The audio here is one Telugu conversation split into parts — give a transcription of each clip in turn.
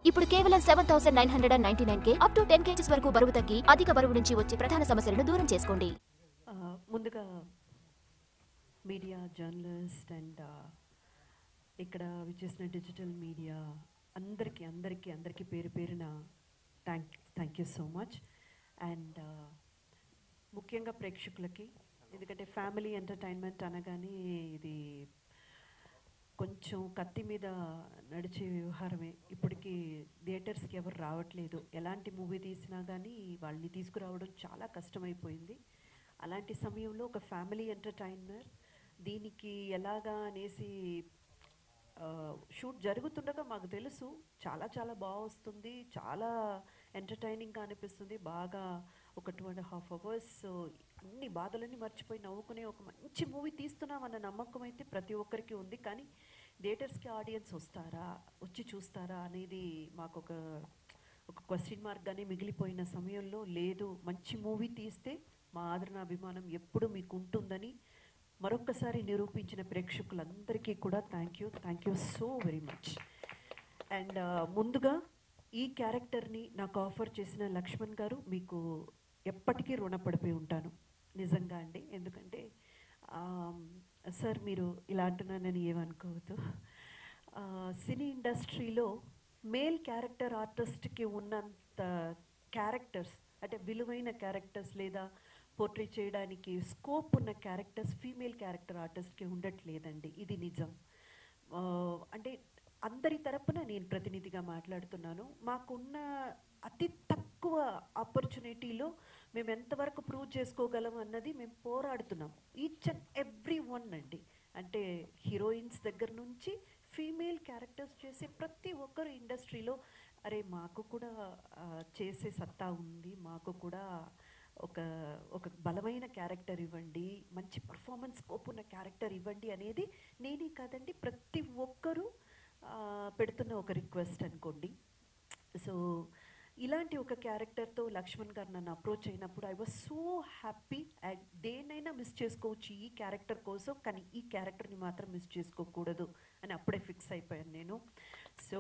ఇప్పుడు కేవలం 7,999కే అప్ టు 10 kgs వరకు బరువు తగ్గి అధిక బరువు నుంచి వచ్చే ప్రధాన సమస్యలను దూరం చేసుకోండి. ముందుగా మీడియా జర్నలిస్ట్ అండ్ ఇక్కడ విచ్చేసిన డిజిటల్ మీడియా అందరికీ పేరు పేరున thank you so much. And ముఖ్యంగా ప్రేక్షకులకి, ఎందుకంటే ఫ్యామిలీ ఎంటర్టైన్మెంట్ అనగానే ఇది కొంచెం కత్తి మీద నడిచే వ్యవహారమే. ఇప్పటికీ థియేటర్స్కి ఎవరు రావట్లేదు. ఎలాంటి మూవీ తీసినా కానీ వాళ్ళని తీసుకురావడం చాలా కష్టమైపోయింది. అలాంటి సమయంలో ఒక ఫ్యామిలీ ఎంటర్టైనర్ దీనికి ఎలాగా అనేసి షూట్ జరుగుతుండగా మాకు తెలుసు చాలా బాగా వస్తుంది, చాలా ఎంటర్టైనింగ్గా అనిపిస్తుంది. బాగా ఒక 2.5 hours అన్ని బాధలన్నీ మర్చిపోయి నవ్వుకునే ఒక మంచి మూవీ తీస్తున్నామన్న నమ్మకం అయితే ప్రతి ఒక్కరికి ఉంది. కానీ థియేటర్స్కి ఆడియన్స్ వచ్చి చూస్తారా అనేది మాకు ఒక క్వశ్చన్ మార్క్గానే మిగిలిపోయిన సమయంలో, లేదు మంచి మూవీ తీస్తే మా ఆదరణ అభిమానం ఎప్పుడు మీకు ఉంటుందని మరొక్కసారి నిరూపించిన ప్రేక్షకులందరికీ కూడా thank you so very much. And ముందుగా ఈ క్యారెక్టర్ని నాకు ఆఫర్ చేసిన లక్ష్మణ్ గారు మీకు ఎప్పటికీ రుణపడిపోయి ఉంటాను నిజంగా అండి. ఎందుకంటే సార్ మీరు ఇలా అంటున్నానని ఏమనుకోవద్దు. సినీ ఇండస్ట్రీలో మేల్ క్యారెక్టర్ ఆర్టిస్ట్కి ఉన్నంత క్యారెక్టర్స్, అంటే విలువైన క్యారెక్టర్స్ లేదా పోర్ట్రే చేయడానికి స్కోప్ ఉన్న క్యారెక్టర్స్ ఫీమేల్ క్యారెక్టర్ ఆర్టిస్ట్కి ఉండట్లేదండి. ఇది నిజం. అంటే అందరి తరపున నేను ప్రతినిధిగా మాట్లాడుతున్నాను. మాకున్న అతి తక్కువ ఆపర్చునిటీలో మేము ఎంతవరకు ప్రూవ్ చేసుకోగలం అన్నది మేము పోరాడుతున్నాం. ఈచ్ అండ్ ఎవ్రీ వన్ అండి. అంటే హీరోయిన్స్ దగ్గర నుంచి ఫీమేల్ క్యారెక్టర్స్ చేసే ప్రతి ఒక్కరు ఇండస్ట్రీలో అరే మాకు కూడా చేసే సత్తా ఉంది, మాకు కూడా ఒక బలమైన క్యారెక్టర్ ఇవ్వండి, మంచి పర్ఫార్మెన్స్ స్కోప్ ఉన్న క్యారెక్టర్ ఇవ్వండి అనేది నేనే కాదండి ప్రతి ఒక్కరూ పెడుతున్న ఒక రిక్వెస్ట్ అనుకోండి. సో ఇలాంటి ఒక క్యారెక్టర్తో లక్ష్మణ్ గారు నన్ను అప్రోచ్ అయినప్పుడు ఐ వాజ్ సో హ్యాపీ. దేన్నైనా మిస్ చేసుకోవచ్చు ఈ క్యారెక్టర్ కోసం, కానీ ఈ క్యారెక్టర్ని మాత్రం మిస్ చేసుకోకూడదు అని అప్పుడే ఫిక్స్ అయిపోయాను నేను. సో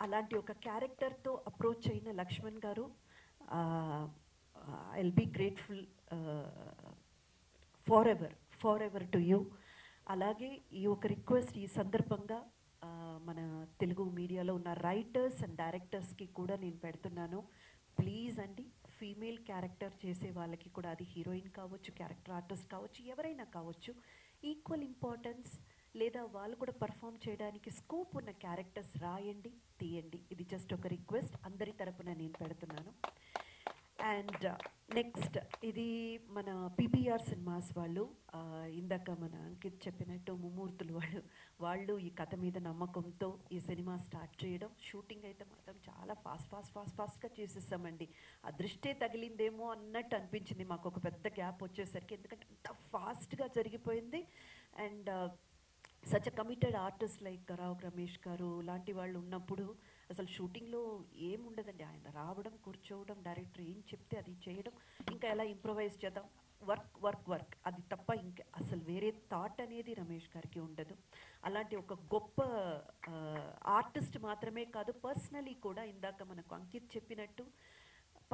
అలాంటి ఒక క్యారెక్టర్తో అప్రోచ్ అయిన లక్ష్మణ్ గారు, I will be grateful for ever to you. అలాగే ఈ ఒక రిక్వెస్ట్ ఈ సందర్భంగా మన తెలుగు మీడియాలో ఉన్న రైటర్స్ అండ్ డైరెక్టర్స్కి కూడా నేను పెడుతున్నాను. ప్లీజ్ అండి, ఫీమేల్ క్యారెక్టర్ చేసే వాళ్ళకి కూడా, అది హీరోయిన్ కావచ్చు, క్యారెక్టర్ ఆర్టిస్ట్ కావచ్చు, ఎవరైనా కావచ్చు, ఈక్వల్ ఇంపార్టెన్స్ లేదా వాళ్ళు కూడా పర్ఫామ్ చేయడానికి స్కోప్ ఉన్న క్యారెక్టర్స్ రాయండి, తీయండి. ఇది జస్ట్ ఒక రిక్వెస్ట్ అందరి తరపున నేను పెడుతున్నాను. అండ్ నెక్స్ట్ ఇది మన PPR సినిమాస్ వాళ్ళు, ఇందాక మన అంకిత్ చెప్పినట్టు ముమ్మూర్తులు వాళ్ళు ఈ కథ మీద నమ్మకంతో ఈ సినిమా స్టార్ట్ చేయడం. షూటింగ్ అయితే మాత్రం చాలా ఫాస్ట్గా చేసేసామండి. అదృష్టే తగిలిందేమో అన్నట్టు అనిపించింది మాకు ఒక పెద్ద గ్యాప్ వచ్చేసరికి, ఎందుకంటే అంత ఫాస్ట్గా జరిగిపోయింది. And such a committed artist like Rao Ramesh గారు లాంటి వాళ్ళు ఉన్నప్పుడు అసలు షూటింగ్లో ఏముండదండి. ఆయన రావడం, కూర్చోవడం, డైరెక్టర్ ఏం చెప్తే అది చేయడం, ఇంకా ఎలా ఇంప్రొవైజ్ చేద్దాం, వర్క్ అది తప్ప ఇంకా అసలు వేరే థాట్ అనేది రమేష్ గారికి ఉండదు. అలాంటి ఒక గొప్ప ఆర్టిస్ట్ మాత్రమే కాదు, పర్సనలీ కూడా ఇందాక మనకు అంకిత్ చెప్పినట్టు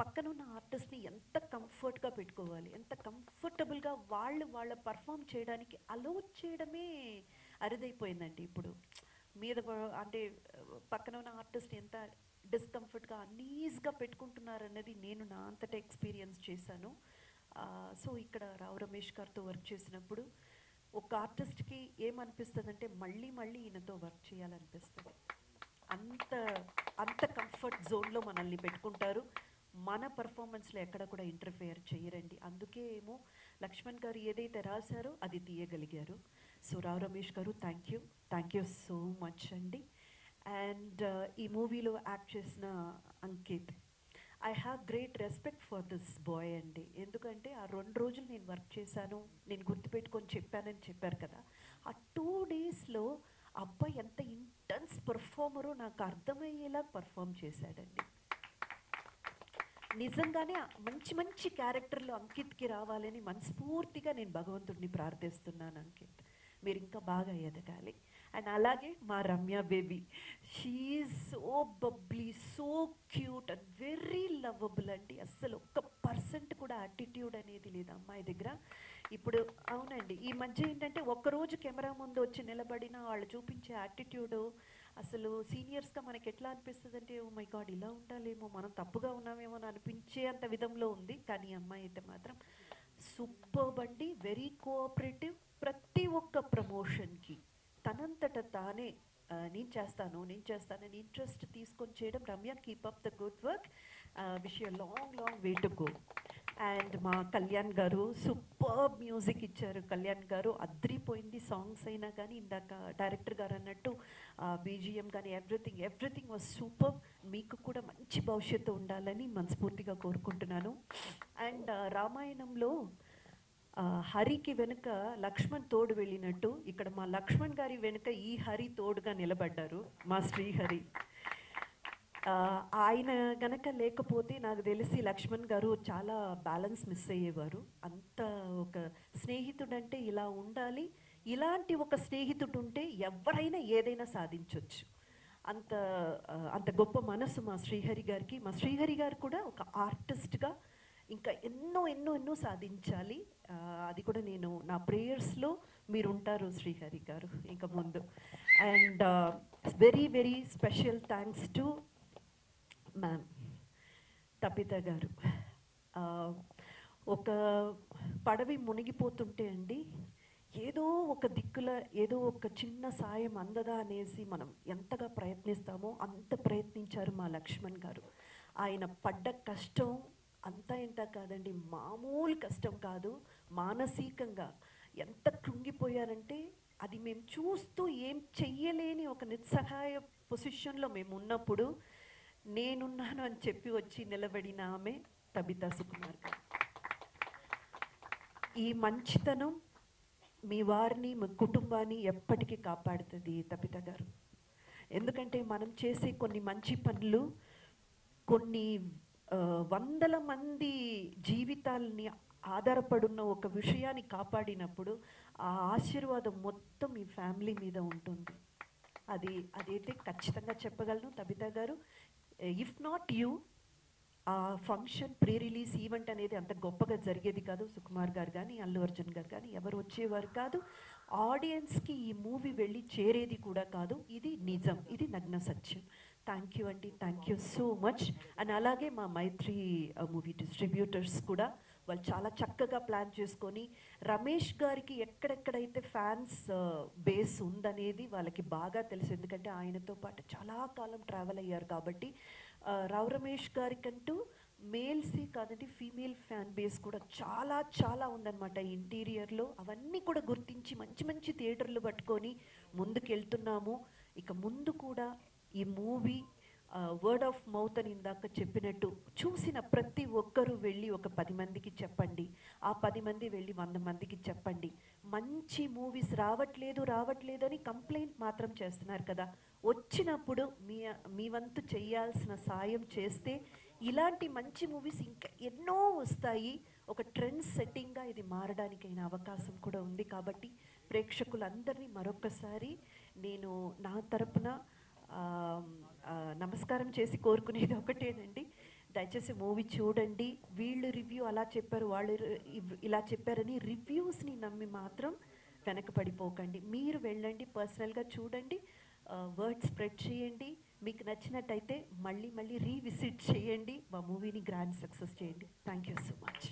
పక్కన ఉన్న ఆర్టిస్ట్ని ఎంత కంఫర్ట్గా పెట్టుకోవాలి, ఎంత కంఫర్టబుల్గా వాళ్ళ పర్ఫామ్ చేయడానికి అలో చేయడమే అరుదైపోయిందండి ఇప్పుడు. మీద అంటే పక్కన ఉన్న ఆర్టిస్ట్ ఎంత డిస్కంఫర్ట్గా అన్ఈజ్గా పెట్టుకుంటున్నారు అన్నది నేను నా అంతటా ఎక్స్పీరియన్స్ చేశాను. సో ఇక్కడ రావు రమేష్ గారితో వర్క్ చేసినప్పుడు ఒక ఆర్టిస్ట్కి ఏమనిపిస్తుంది అంటే మళ్ళీ ఈయనతో వర్క్ చేయాలనిపిస్తుంది. అంత కంఫర్ట్ జోన్లో మనల్ని పెట్టుకుంటారు. మన పర్ఫార్మెన్స్లో ఎక్కడ కూడా ఇంటర్ఫియర్ చేయరండి. అందుకే ఏమో లక్ష్మణ్ గారు ఏదైతే రాశారో అది తీయగలిగారు. సో రావు రమేష్ గారు థ్యాంక్ యూ సో మచ్ అండి. అండ్ ఈ మూవీలో యాక్ట్ చేసిన Ankit, I have great respect for this boy అండి. ఎందుకంటే ఆ 2 రోజులు నేను వర్క్ చేశాను, నేను గుర్తుపెట్టుకొని చెప్పానని చెప్పారు కదా, ఆ 2 daysలో అబ్బాయి ఎంత ఇంటెన్స్ పర్ఫార్మరో నాకు అర్థమయ్యేలా పర్ఫామ్ చేశాడండి. నిజంగానే మంచి క్యారెక్టర్లు అంకిత్కి రావాలని మనస్ఫూర్తిగా నేను భగవంతుడిని ప్రార్థిస్తున్నాను. అంకిత్ మీరు ఇంకా బాగా ఎదగాలి. అండ్ అలాగే మా Ramya baby, she's so Babli, so cute and very lovable అండి. అస్సలు ఒక్క పర్సెంట్ కూడా యాటిట్యూడ్ అనేది లేదు అమ్మాయి దగ్గర. ఇప్పుడు అవునండి, ఈ మధ్య ఏంటంటే ఒక్కరోజు కెమెరా ముందు వచ్చి నిలబడిన వాళ్ళు చూపించే యాటిట్యూడు అసలు సీనియర్స్గా మనకి ఎట్లా అనిపిస్తుంది అంటే, ఓ మై గాడ్ ఇలా ఉండాలేమో, మనం తప్పుగా ఉన్నామేమో అని అనిపించే అంత విధంలో ఉంది. కానీ ఈ అమ్మాయి అయితే మాత్రం సూపర్బ్ అండి, వెరీ కోఆపరేటివ్. ప్రతి ఒక్క ప్రమోషన్కి తనంతట తానే నేను చేస్తానని ఇంట్రెస్ట్ తీసుకొని చేయడం. Ramya, keep up the good work, wish you long way to go. And మా కళ్యాణ్ గారు సూపర్ మ్యూజిక్ ఇచ్చారు. కళ్యాణ్ గారు అద్రిపోయింది, సాంగ్స్ అయినా కానీ ఇందాక డైరెక్టర్ గారు అన్నట్టు బీజిఎం కానీ ఎవ్రీథింగ్ వాజ్ సూపర్. మీకు కూడా మంచి భవిష్యత్తు ఉండాలని మనస్ఫూర్తిగా కోరుకుంటున్నాను. అండ్ రామాయణంలో హరికి వెనుక లక్ష్మణ్ తోడు వెళ్ళినట్టు ఇక్కడ మా లక్ష్మణ్ గారి వెనుక ఈ హరి తోడుగా నిలబడ్డారు, మా శ్రీహరి. ఆయన గనక లేకపోతే నాకు తెలిసి లక్ష్మణ్ గారు చాలా బ్యాలెన్స్ మిస్ అయ్యేవారు. అంత ఒక స్నేహితుడంటే ఇలా ఉండాలి, ఇలాంటి ఒక స్నేహితుడు ఉంటే ఎవరైనా ఏదైనా సాధించవచ్చు. అంత గొప్ప మనసు మా శ్రీహరి గారికి. మా శ్రీహరి గారు కూడా ఒక ఆర్టిస్ట్గా ఇంకా ఎన్నో సాధించాలి. అది కూడా నేను నా ప్రేయర్స్లో మీరు ఉంటారు శ్రీహరి గారు ఇంకా ముందు. And very special thanks to ma'am Tapita గారు. ఒక పడవి మునిగిపోతుంటే అండి, ఏదో ఒక దిక్కుల ఏదో ఒక చిన్న సాయం అందదా అనేసి మనం ఎంతగా ప్రయత్నిస్తామో అంత ప్రయత్నించారు మా లక్ష్మణ్ గారు. ఆయన పడ్డ కష్టం అంతా ఇంత కాదండి, మామూలు కష్టం కాదు. మానసికంగా ఎంత కృంగిపోయారంటే అది మేము చూస్తూ ఏం చెయ్యలేని ఒక నిస్సహాయ పొజిషన్లో మేము ఉన్నప్పుడు నేనున్నాను అని చెప్పి వచ్చి నిలబడిన ఆమె తబితా సుకుమార్ గారు. ఈ మంచితనం మీ వారిని, మీ కుటుంబాన్ని ఎప్పటికీ కాపాడుతుంది తబితా గారు. ఎందుకంటే మనం చేసే కొన్ని మంచి పనులు కొన్ని వందల మంది జీవితాలని ఆధారపడున్న ఒక విషయాన్ని కాపాడినప్పుడు ఆ ఆశీర్వాదం మొత్తం మీ ఫ్యామిలీ మీద ఉంటుంది. అదైతే ఖచ్చితంగా చెప్పగలను తబితా గారు. ఇఫ్ నాట్ యూ, ఆ ఫంక్షన్ ప్రీ రిలీజ్ ఈవెంట్ అనేది అంత గొప్పగా జరిగేది కాదు. సుకుమార్ గారు కానీ అల్లు అర్జున్ గారు కానీ ఎవరు వచ్చేవారు కాదు. ఆడియన్స్కి ఈ మూవీ వెళ్ళి చేరేది కూడా కాదు. ఇది నిజం, ఇది నగ్న సత్యం. థ్యాంక్ యూ అండి, thank you so much. And అలాగే మా మైత్రి మూవీ డిస్ట్రిబ్యూటర్స్ కూడా వాళ్ళు చాలా చక్కగా ప్లాన్ చేసుకొని రమేష్ గారికి ఎక్కడెక్కడైతే ఫ్యాన్స్ బేస్ ఉందనేది వాళ్ళకి బాగా తెలుసు. ఎందుకంటే ఆయనతో పాటు చాలా కాలం ట్రావెల్ అయ్యారు కాబట్టి. రావు రమేష్ గారికంటూ మేల్సే కాదండి, ఫీమేల్ ఫ్యాన్ బేస్ కూడా చాలా ఉందన్నమాట ఇంటీరియర్లో. అవన్నీ కూడా గుర్తించి మంచి థియేటర్లు పట్టుకొని ముందుకెళ్తున్నాము. ఇక ముందు కూడా ఈ మూవీ వర్డ్ ఆఫ్ మౌత్ అని ఇందాక చెప్పినట్టు చూసిన ప్రతి ఒక్కరూ వెళ్ళి ఒక 10 మందికి చెప్పండి. ఆ 10 మంది వెళ్ళి 100 మందికి చెప్పండి. మంచి మూవీస్ రావట్లేదు అని కంప్లైంట్ మాత్రం చేస్తున్నారు కదా. వచ్చినప్పుడు మీ వంతు చేయాల్సిన సాయం చేస్తే ఇలాంటి మంచి మూవీస్ ఇంకా ఎన్నో వస్తాయి. ఒక ట్రెండ్ సెట్టింగ్గా ఇది మారడానికైన అవకాశం కూడా ఉంది. కాబట్టి ప్రేక్షకులందరినీ మరొకసారి నేను నా తరపున నమస్కారం చేసి కోరుకునేది ఒకటేనండి, దయచేసి మూవీ చూడండి. వీళ్ళు రివ్యూ అలా చెప్పారు, వాళ్ళు ఇలా చెప్పారని రివ్యూస్ని నమ్మి మాత్రం వెనకపడిపోకండి. మీరు వెళ్ళండి, పర్సనల్గా చూడండి, వర్డ్ స్ప్రెడ్ చేయండి. మీకు నచ్చినట్టయితే మళ్ళీ రీవిజిట్ చేయండి, మా మూవీని గ్రాండ్ సక్సెస్ చేయండి. Thank you so much.